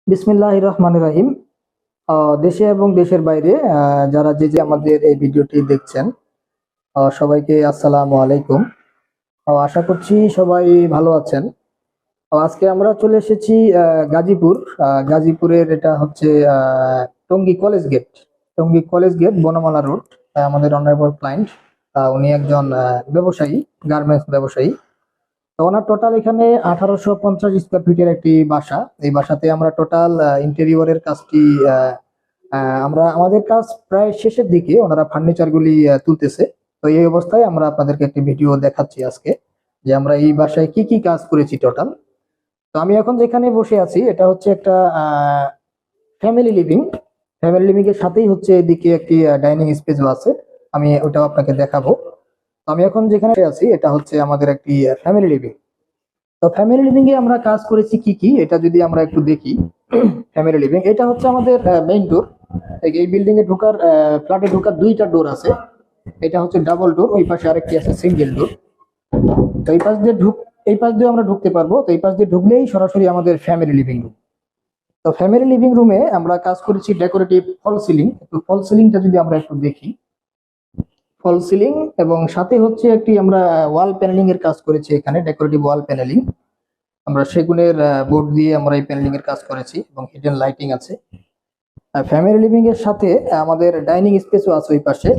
বিসমিল্লাহির রহমানির রহিম। দেশে এবং দেশের বাইরে যারা যে আমাদের এই ভিডিওটি দেখছেন, সবাইকে আসসালামু আলাইকুম। আশা করছি সবাই ভালো আছেন। আজকে আমরা চলে এসেছি গাজীপুর। গাজীপুরের এটা হচ্ছে Tongi college gate. Tongi college gate, Bonmala road. আমাদের অনারেবল ক্লায়েন্ট, উনি একজন ব্যবসায়ী, গার্মেন্টস ব্যবসায়ী। তো ওনার টোটাল এখানে 1850 স্কোয়ার ফিটের একটি বাসা। এই বাসাতে আমরা টোটাল ইন্টেরিয়রের কাজটি আমরা আমাদের কাজ প্রায় শেষের দিকে, ওনারা ফার্নিচার গুলি তুলতেছে। তো এই অবস্থায় আমরা আপনাদেরকে একটি ভিডিও দেখাচ্ছি আজকে, যে আমরা এই বাসায় কি কি কাজ করেছি টোটাল। তো আমি এখন যেখানে বসে আছি এটা হচ্ছে একটা ফ্যামিলি লিভিং। ফ্যামিলি লিভিং এর সাথেই হচ্ছে এদিকে একটি ডাইনিং স্পেসও আছে, আমি ওটাও আপনাকে দেখাবো। তো আমি এখন যেখানে আছি এটা হচ্ছে আমাদের একটি ফ্যামিলি লিভিং। তো ফ্যামিলি লিভিং এ আমরা কাজ করেছি কি কি, এটা যদি আমরা একটু দেখি। ফ্যামিলি লিভিং এটা হচ্ছে আমাদের মেইন ডোর। এই বিল্ডিং এ ঢোকার, ফ্ল্যাটে ঢোকার দুইটা ডোর আছে। এটা হচ্ছে ডাবল ডোর, ওই পাশে আরেকটি আছে সিঙ্গেল ডোর। তো এই পাশ দিয়ে আমরা ঢুকতে পারবো। তো এই পাশ দিয়ে ঢুকলেই সরাসরি আমাদের ফ্যামিলি লিভিং রুম। তো ফ্যামিলি লিভিং রুমে আমরা কাজ করেছি ডেকোরেটিভ ফল সিলিং। একটু ফল সিলিংটা যদি আমরা একটু দেখি, ফল সিলিং এবং সাথে হচ্ছে একটি আমরা ওয়াল প্যানেলিং এর কাজ করেছি এখানে, ডেকোরেটিভ ওয়াল প্যানেলিং। আমরা সেগুনের বোর্ড দিয়ে আমরা এই প্যানেলিং এর কাজ করেছি এবং হিডেন লাইটিং আছে। ফ্যামিলি লিভিং এর সাথে আমাদের ডাইনিং স্পেসও আছে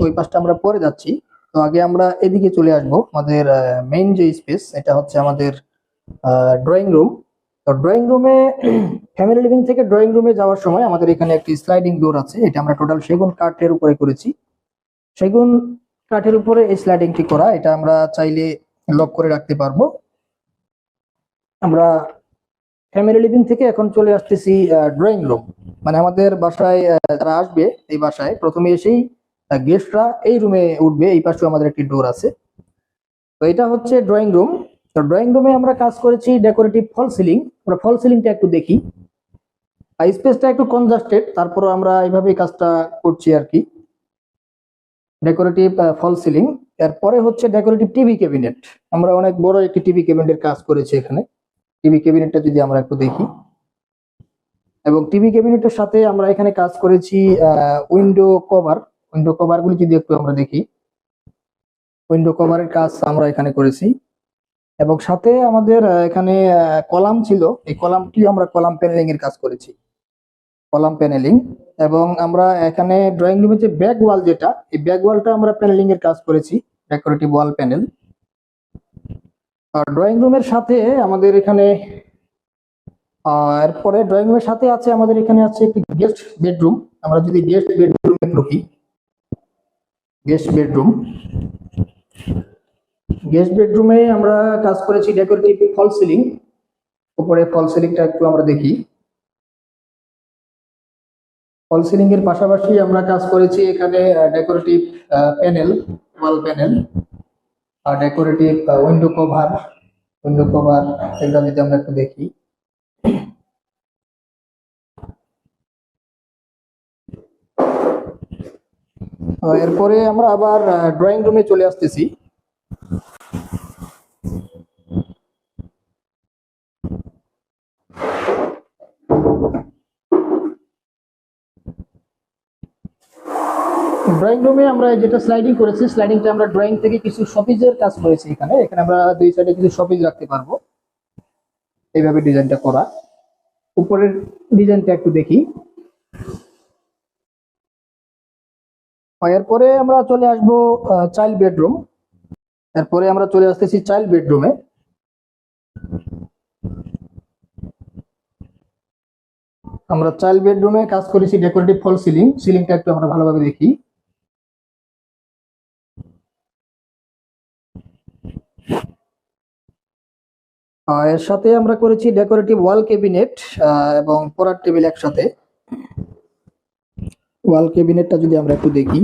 ওই পাশটা আমরা পরে যাচ্ছি। তো আগে আমরা এদিকে চলে আসব। আমাদের মেইন যে স্পেস এটা হচ্ছে আমাদের ড্রয়িং রুম। তো ড্রয়িং রুমে ফ্যামিলি লিভিং থেকে ড্রয়িং রুমে যাওয়ার সময় আমাদের এখানে একটি স্লাইডিং ডোর আছে। এটা আমরা টোটাল সেগুন কাঠের উপরে করেছি। সেগুন কাঠের উপরে এই স্লাইডিংটি করা, এটা আমরা চাইলে লক করে রাখতে পারবো। আমরা ফ্যামিলি লিভিং থেকে এখন চলে আসতেছি ড্রয়িং রুম। মানে আমাদের বাসায় যারা আসবে, এই বাসায় প্রথমে এসেই গেস্টরা এই রুমে উঠবে। এই পাশে আমাদের একটি ডোর আছে। তো এটা হচ্ছে ড্রয়িং রুম। তো ড্রয়িং রুমে আমরা কাজ করেছি ডেকোরেটিভ ফল সিলিং। আমরা ফল সিলিংটা একটু দেখি। স্পেসটা একটু কনজাস্টেড, তারপরে আমরা এইভাবেই কাজটা করছি আর কি। ডেকোরেটিভ ফল সিলিং। এরপরে হচ্ছে ডেকোরেটিভ টিভি ক্যাবিনেট। আমরা অনেক বড় একটি টিভি ক্যাবিনেটের কাজ করেছি এখানে। টিভি ক্যাবিনেটটা যদি আমরা একটু দেখি, এবং টিভি ক্যাবিনেটের সাথে আমরা এখানে কাজ করেছি উইন্ডো কভার। উইন্ডো কভার গুলি যদি একটু আমরা দেখি, উইন্ডো কভারের কাজ আমরা এখানে করেছি। এবং সাথে আমাদের এখানে কলাম ছিল, এই কলামটি আমরা কলাম প্যানেলিং এর কাজ করেছি, কলাম প্যানেলিং। এবং আমরা এখানে ড্রয়িং রুমের যে ব্যাক ওয়াল, যেটা এই ব্যাক ওয়ালটা আমরা প্যানেলিং এর কাজ করেছি, ডেকোরেটিভ ওয়াল প্যানেল। আর ড্রয়িং রুমের সাথে আমাদের এখানে এরপরে ড্রয়িং রুমের সাথে আছে আমাদের এখানে আছে একটি গেস্ট বেডরুম। আমরা যদি গেস্ট বেডরুমে ঢুকি, গেস্ট বেডরুম, গেস্ট বেডরুমে আমরা কাজ করেছি ডেকোরেটিভ ফল সিলিং। উপরে ফল সিলিংটা একটু আমরা দেখি। ফল সিলিং এর পাশাপাশি আমরা কাজ করেছি এখানে ডেকোরেটিভ প্যানেল, ওয়াল প্যানেল, আর decorative window cover. Window cover এগুলো যদি আমরা একটু দেখি। এরপরে আমরা আবার ড্রয়িং রুমে চলে আসতেছি। ড্রয়িং রুমে আমরা যেটা স্লাইডিং করেছি, স্লাইডিংটা আমরা ড্রয়িং থেকে কিছু শপিজের কাজ করেছি এখানে। এখানে আমরা দুই সাইডে কিছু শপিজ রাখতে পারবো, এইভাবে ডিজাইনটা করা। উপরের ডিজাইনটা একটু দেখি। এরপরে আমরা চলে আসবো চাইল্ড বেডরুম। এরপরে আমরা চলে আসতেছি চাইল্ড বেডরুমে। আমরা চাইল্ড বেডরুমে কাজ করেছি ডেকোরেটিভ ফল সিলিং। সিলিংটা একটু আমরা ভালোভাবে দেখি। এর সাথে আমরা করেছি ডেকোরেটিভ ওয়াল ক্যাবিনেট এবং পড়ার টেবিল একসাথে। ওয়াল ক্যাবিনেটটা যদি আমরা একটু দেখি,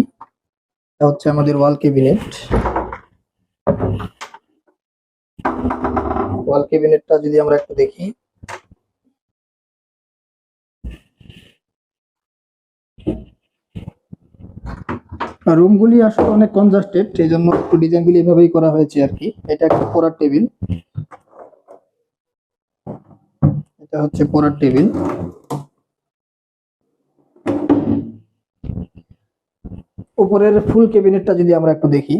এটা হচ্ছে আমাদের ওয়াল ক্যাবিনেট। ওয়াল ক্যাবিনেটটা যদি আমরা একটু দেখি, রুমগুলি আসলে অনেক কনজাস্টেড, সেই জন্য একটু ডিজাইনগুলি এভাবেই করা হয়েছে আর কি। এটা একটা পড়ার টেবিল, এটা হচ্ছে পড়ার টেবিল। উপরের ফুল ক্যাবিনেটটা যদি আমরা একটু দেখি,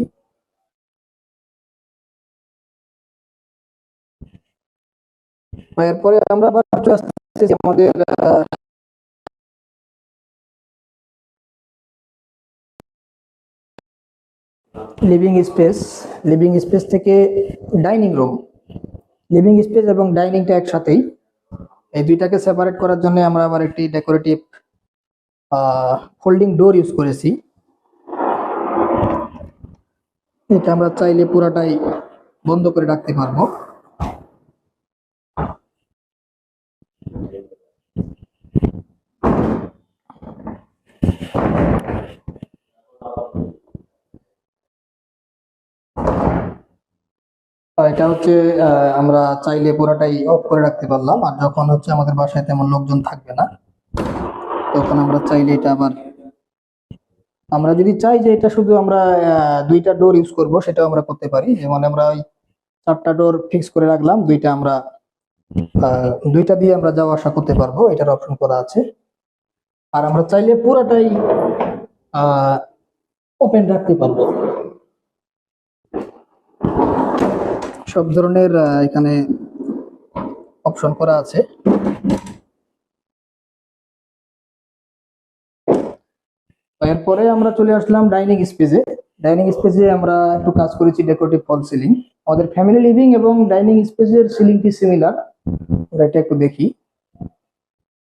এরপরে আমরা আবার চলে আসতেছি আমাদের লিভিং স্পেস থেকে ডাইনিং রুম। লিভিং স্পেস এবং ডাইনিংটা একসাথেই, এই দুইটাকে সেপারেট করার জন্য আমরা আবার একটি ডেকোরেটিভ ফোল্ডিং ডোর ইউজ করেছি। এটা আমরা চাইলে পুরাটাই বন্ধ করে রাখতে পারবো। এটা হচ্ছে আমরা চাইলে পুরোটাই অফ করে রাখতে পারলাম, আর যখন হচ্ছে আমাদের বাসায় তেমন লোকজন থাকবে না তখন আমরা চাইলে এটা আবার, আমরা যদি চাই যে এটা শুধু আমরা দুইটা ডোর ইউজ করব সেটাও আমরা করতে পারি। যেমন আমরা ওই 4টা ডোর ফিক্স করে রাখলাম, দুইটা আমরা দুইটা দিয়ে আমরা যাওয়া আসা করতে পারবো, এটার অপশন করা আছে। আর আমরা চাইলে পুরোটাই ওপেন রাখতে পারবো। সব ধরনের এখানে অপশন করা আছে। এরপরে আমরা চলে আসলাম ডাইনিং স্পেসে। ডাইনিং স্পেসে আমরা একটু কাজ করেছি ডেকোরেটিভ ফল সিলিং। আমাদের ফ্যামিলি লিভিং এবং ডাইনিং স্পেসের সিলিংটি সিমিলার, আমরা এটা একটু দেখি।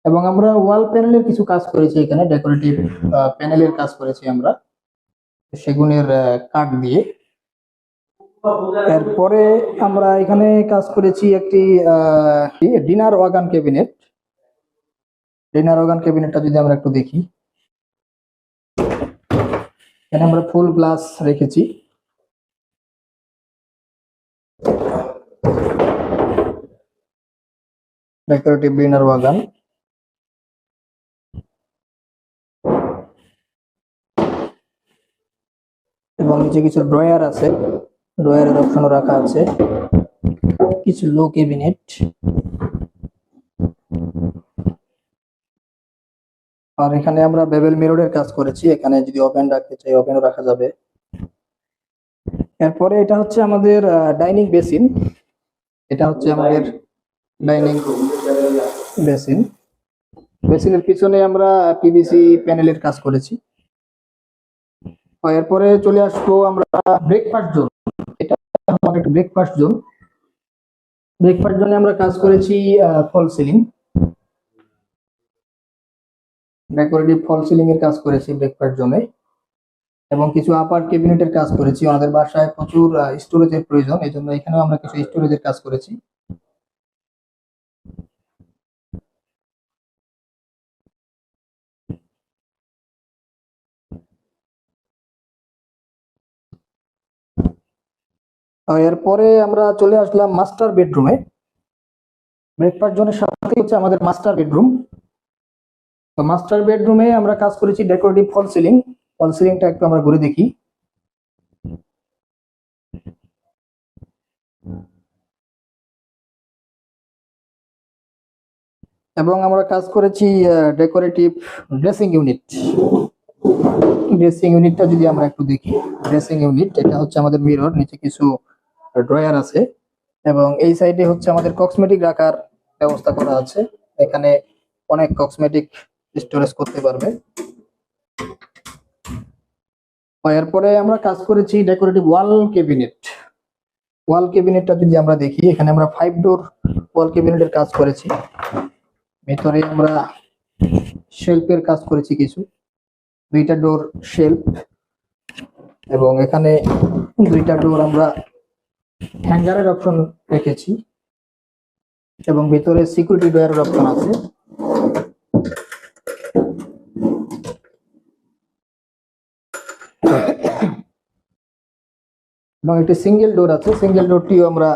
এবং আমরা ওয়াল প্যানেলের কিছু কাজ করেছি, এখানে ডেকোরেটিভ প্যানেলের কাজ করেছি আমরা সেগুনের কাঠ দিয়ে। এরপরে আমরা এখানে কাজ করেছি একটি dinner wagon cabinet. Dinner wagon ক্যাবিনেটটা যদি আমরা একটু দেখি, এখানে আমরা ফুল গ্লাস রেখেছি। ডেকোরেটিভ ডিনার ওয়াগান, এবং নিচে কিছু ড্রয়ার আছে, ড্রয়ারের অপশনও রাখা আছে। কিছু লো ক্যাবিনেট, আর এখানে আমরা বেবেল মিররের কাজ করেছি। এখানে যদি ওভেন রাখতে চাই ওভেনও রাখা যাবে। এরপরে এটা হচ্ছে আমাদের ডাইনিং বেসিন। এটা হচ্ছে আমাদের ডাইনিং বেসিন। বেসিনের পিছনে আমরা পিভিসি প্যানেলের কাজ করেছি। এরপরে চলে আসবো আমরা ব্রেকফাস্ট জোন। এটা আমাদের ব্রেকফাস্ট জোন। ব্রেকফাস্ট জোনে আমরা কাজ করেছি ফল সিলিং, ডেকোরেটিভ ফল সিলিং এর কাজ করেছি ব্রেকফাস্ট জোনে, এবং কিছু আপার ক্যাবিনেটের কাজ করেছি। আমাদের বাসায় প্রচুর স্টোরেজের প্রয়োজন, এই জন্য এখানেও আমরা কিছু স্টোরেজের কাজ করেছি। এরপরে আমরা চলে আসলাম মাস্টার বেডরুমে। ব্রেকফাস্ট জোনের সাথে হচ্ছে আমাদের মাস্টার বেডরুম। তো মাস্টার বেডরুমে আমরা কাজ করেছি ডেকোরেটিভ ফল সিলিং। ফল সিলিংটা একটু আমরা ঘুরে দেখি। এবং আমরা কাজ করেছি ডেকোরেটিভ ড্রেসিং ইউনিট। ড্রেসিং ইউনিটটা যদি আমরা একটু দেখি, ড্রেসিং ইউনিট এটা হচ্ছে আমাদের মিরর, নিচে কিছু ড্রয়ার আছে, এবং এই সাইডে হচ্ছে আমাদের কসমেটিক রাখার ব্যবস্থা করা আছে। এখানে অনেক কসমেটিক স্টোরেজ করতে পারবে। এরপরে আমরা কাজ করেছি ডেকোরেটিভ ওয়াল ক্যাবিনেট। ওয়াল ক্যাবিনেটটা যদি আমরা দেখি, এখানে আমরা 5 ডোর ওয়াল ক্যাবিনেটের কাজ করেছি। ভেতরে আমরা শেলফের কাজ করেছি কিছু, 2টা ডোর শেলফ, এবং এখানে 2টা ডোর আমরা হ্যাঙ্গারের অপশন রেখেছি, এবং ভিতরে সিকিউরিটি ডোরের অপশন আছে। এবং একটি সিঙ্গেল ডোর আছে, সিঙ্গেল ডোরটিও আমরা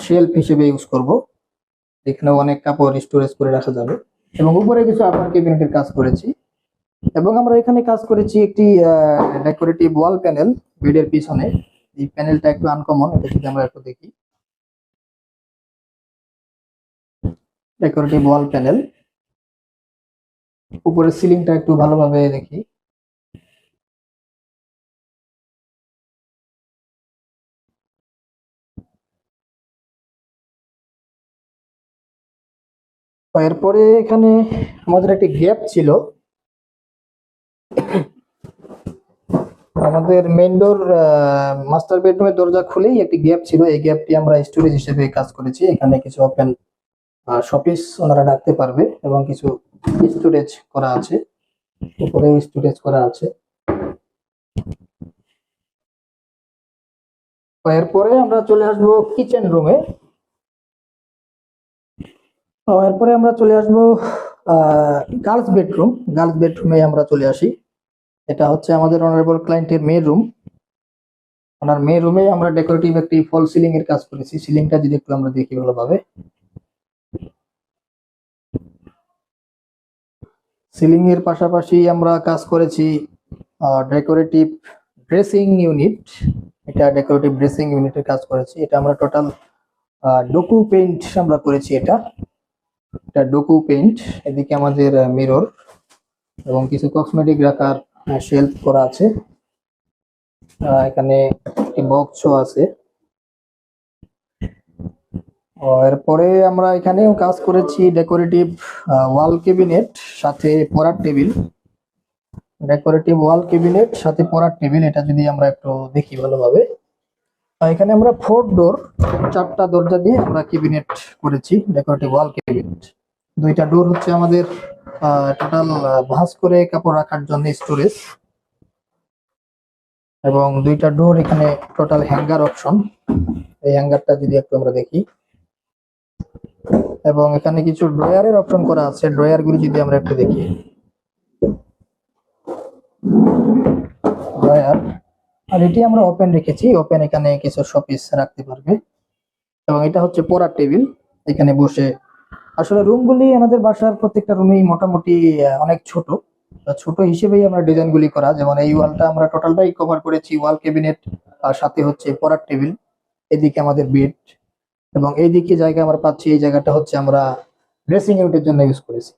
শেলফ হিসেবে ইউজ করব। এখানে অনেক কাপড় স্টোরেজ করে রাখা যাবে। এবং উপরে কিছু আপার ক্যাবিনেটের কাজ করেছি। এবং আমরা এখানে কাজ করেছি একটি ডেকোরেটিভ ওয়াল প্যানেল বেডের পিছনে। এই প্যানেলটা একটু আনকমন, এটা যদি আমরা একটু দেখি, ডেকোরেটিভ ওয়াল প্যানেল। উপরের সিলিংটা একটু ভালোভাবে দেখি, এরপরে এখানে আমাদের একটি গ্যাপ ছিল, আমাদের মেইন ডোর মাস্টার বেডরুমের দরজা খুলেই একটি গ্যাপ ছিল, এই গ্যাপটি আমরা স্টোরেজ হিসেবে কাজ করেছি। এখানে কিছু ওপেন শোপিস ওনারা রাখতে পারবে এবং কিছু স্টোরেজ করা আছে, উপরে স্টোরেজ করা আছে। এরপরে আমরা চলে আসবো কিচেন রুমে। এরপরে আমরা চলে আসবো গার্লস বেডরুম। গার্লস বেডরুমে আমরা চলে আসি। এটা হচ্ছে আমাদের অনারেবল ক্লায়েন্টের মেয়ে রুম। ওনার মেয়ে রুমে আমরা ডেকোরেটিভ একটি ফল সিলিং এর কাজ করেছি। সিলিংটা যদি একটু আমরা দেখি ভালোভাবে, সিলিং এর পাশাপাশি আমরা কাজ করেছি ডেকোরেটিভ ড্রেসিং ইউনিট। এটা ডেকোরেটিভ ড্রেসিং ইউনিটের কাজ করেছি। এটা আমরা টোটাল ডোকু পেইন্ট আমরা করেছি। এটা ডোকু পেইন্ট। এদিকে আমাদের মিরর এবং কিছু কসমেটিক রাখার শেলফ করা আছে। এখানে একটি বক্সও আছে। এরপরে আমরা এখানেও কাজ করেছি ডেকোরেটিভ ওয়াল ক্যাবিনেট সাথে পড়ার টেবিল। ডেকোরেটিভ ওয়াল ক্যাবিনেট সাথে পড়ার টেবিল, এটা যদি আমরা একটু দেখি ভালোভাবে, এখানে আমরা 4 ডোর 4টা দরজা দিয়ে আমরা ক্যাবিনেট করেছি, ডেকোরেটিভ ওয়াল ক্যাবিনেট। 2টা ডোর হচ্ছে আমাদের টোটাল ভাঁজ করে কাপড় রাখার জন্য স্টোরেজ, এবং 2টা ডোর এখানে টোটাল হ্যাঙ্গার অপশন। এই হ্যাঙ্গারটা যদি একটু আমরা দেখি, এবং এখানে কিছু ড্রয়ারের অপশন করা আছে। ড্রয়ার গুলি যদি আমরা একটু দেখি, ড্রয়ার, আর এটি আমরা ওপেন রেখেছি। ওপেন, এখানে কিছু শোপিস রাখতে পারবে। এবং এটা হচ্ছে পড়ার টেবিল, এখানে বসে। আসলে রুমগুলি আমাদের বাসার প্রত্যেকটা রুমেই মোটামুটি অনেক ছোট, ছোট হিসেবেই আমরা ডিজাইন গুলি করা। যেমন এই ওয়ালটা আমরা টোটালটাই কভার করেছি ওয়াল ক্যাবিনেট, আর সাথে হচ্ছে পড়ার টেবিল। এদিকে আমাদের বেড, এবং এইদিকে জায়গা আমরা পাচ্ছি, এই জায়গাটা হচ্ছে আমরা ড্রেসিং ইউনিটের জন্য ইউজ করেছি।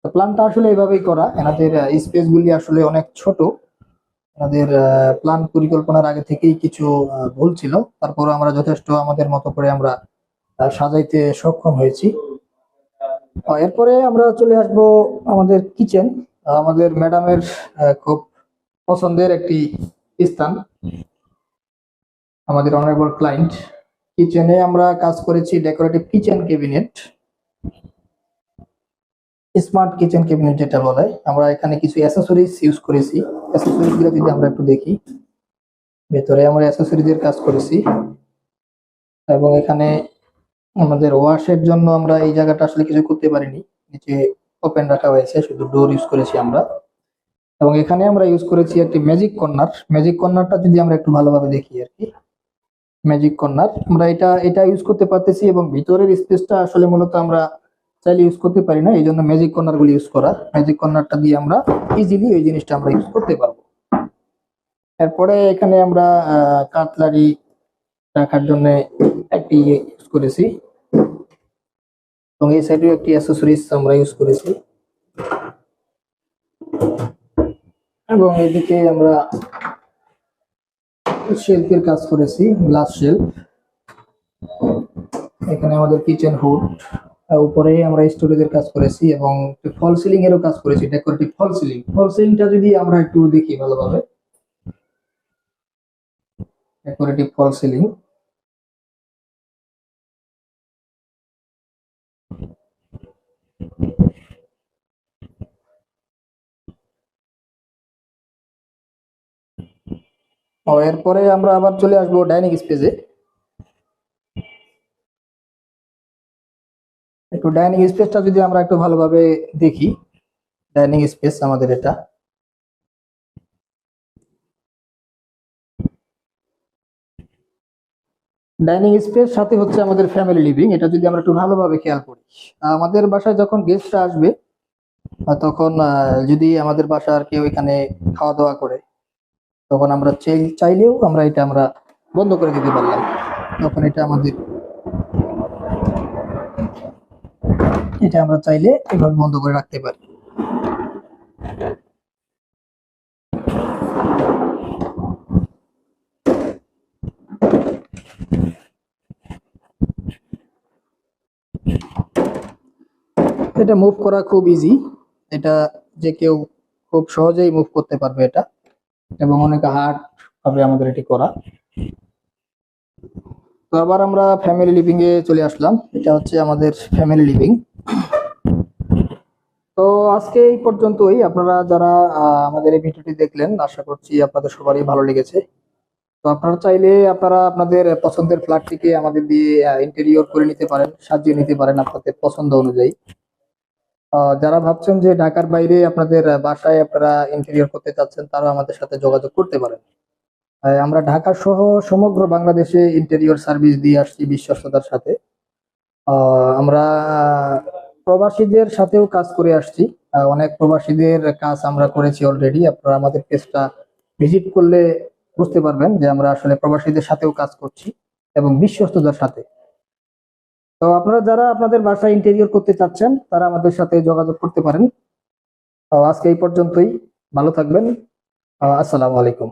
তো প্ল্যানটা আসলে এইভাবেই করা। এনাদের স্পেস গুলি আসলে অনেক ছোট। আমাদের প্ল্যান পরিকল্পনার আগে থেকেই কিছু ভুল ছিল, তারপরে আমরা যথেষ্ট আমাদের মতো করে আমরা সাজাইতে সক্ষম হয়েছি। এরপরে আমরা চলে আসব আমাদের কিচেন। আমাদের ম্যাডামের খুব পছন্দের একটি স্থান, আমাদের অনারেবল ক্লায়েন্ট। কিচেনে আমরা কাজ করেছি decorative kitchen cabinet, smart kitchen cabinet যেটা বলে। আমরা এখানে কিছু অ্যাসেসরিজ ইউজ করেছি। অ্যাসেসরিজ গুলো যদি আমরা একটু দেখি, ভেতরে আমরা অ্যাসেসরিজের কাজ করেছি। এবং এখানে আমাদের ওয়াশের জন্য আমরা এই জায়গাটা আসলে কিছু করতে পারিনি, নিচে ওপেন রাখা হয়েছে, শুধু ডোর ইউজ করেছি আমরা। এবং এখানে আমরা ইউজ করেছি একটি ম্যাজিক কর্নার। ম্যাজিক কর্নারটা যদি আমরা একটু ভালোভাবে দেখি আর কি, ম্যাজিক কর্নার আমরা এটা ইউজ করতে পারতেছি। এবং ভিতরের স্পেসটা আসলে মূলত আমরা চাইলে ইউজ করতে পারি না, এই জন্য ম্যাজিক কর্নার গুলি ইউজ করা। ম্যাজিক কর্নারটা দিয়ে আমরা ইজিলি ওই জিনিসটা আমরা ইউজ করতে পারবো। এরপরে এখানে আমরা কাটলারি রাখার জন্য একটি ইউজ করেছি, এবং এই সাইডেও একটি অ্যাসেসরিজ আমরা ইউজ করেছি। এবং এদিকে আমরা শেলফের কাজ করেছি, গ্লাস শেলফ। এখানে আমাদের কিচেন হুড, উপরে আমরা স্টোরেজের কাজ করেছি, এবং ফল সিলিং এরও কাজ করেছি, ডেকোরেটিভ ফল সিলিং। ফল সিলিংটা যদি আমরা একটু দেখি ভালোভাবে, ডেকোরেটিভ ফল সিলিং। এরপরে আমরা আবার চলে আসবো ডাইনিং স্পেসে। একটু ডাইনিং স্পেসটা যদি আমরা একটু ভালোভাবে দেখি, ডাইনিং স্পেস আমাদের এটা। ডাইনিং স্পেস সাথে হচ্ছে আমাদের ফ্যামিলি লিভিং। এটা যদি আমরা একটু ভালোভাবে খেয়াল করি, আমাদের বাসায় যখন গেস্টরা আসবে, তখন যদি আমাদের বাসার কেউ এখানে খাওয়া দাওয়া করে, তখন আমরা চাইলেও আমরা এটা বন্ধ করে দিতে পারলাম। তখন এটা আমরা চাইলে এভাবে বন্ধ করে রাখতে পারি। এটা মুভ করা খুব ইজি। এটা যে কেউ খুব সহজেই মুভ করতে পারবে এটা, এবং অনেক হার্ড ভাবে আমাদের এটি করা। তো আবার আমরা ফ্যামিলি লিভিং এ চলে আসলাম। এটা হচ্ছে আমাদের ফ্যামিলি লিভিং। তো আজকে এই পর্যন্তই। আপনারা যারা আমাদের এই ভিডিওটি দেখলেন, আশা করছি আপনাদের সবারই ভালো লেগেছে। তো আপনারা চাইলে আপনারা আপনাদের পছন্দের ফ্ল্যাটটিকে আমাদের দিয়ে ইন্টেরিয়র করে নিতে পারেন, সাজিয়ে নিতে পারেন আপনাদের পছন্দ অনুযায়ী। যারা ভাবছেন যে ঢাকার বাইরে আপনাদের বাসায় আপনারা ইন্টেরিয়র করতে চাচ্ছেন, তারা আমাদের সাথে যোগাযোগ করতে পারেন। আমরা ঢাকা সহ সমগ্র বাংলাদেশে ইন্টেরিয়র সার্ভিস দিয়ে আসছি বিশ্বস্ততার সাথে। আমরা প্রবাসীদের সাথেও কাজ করে আসছি। অনেক প্রবাসীদের কাজ আমরা করেছি অলরেডি। আপনারা আমাদের পেজটা ভিজিট করলে বুঝতে পারবেন যে আমরা আসলে প্রবাসীদের সাথেও কাজ করছি এবং বিশ্বস্ততার সাথে। তো আপনারা যারা আপনাদের বাসায় ইন্টেরিয়র করতে চাচ্ছেন, তারা আমাদের সাথে যোগাযোগ করতে পারেন। আজকে এই পর্যন্তই। ভালো থাকবেন। আসসালামু আলাইকুম।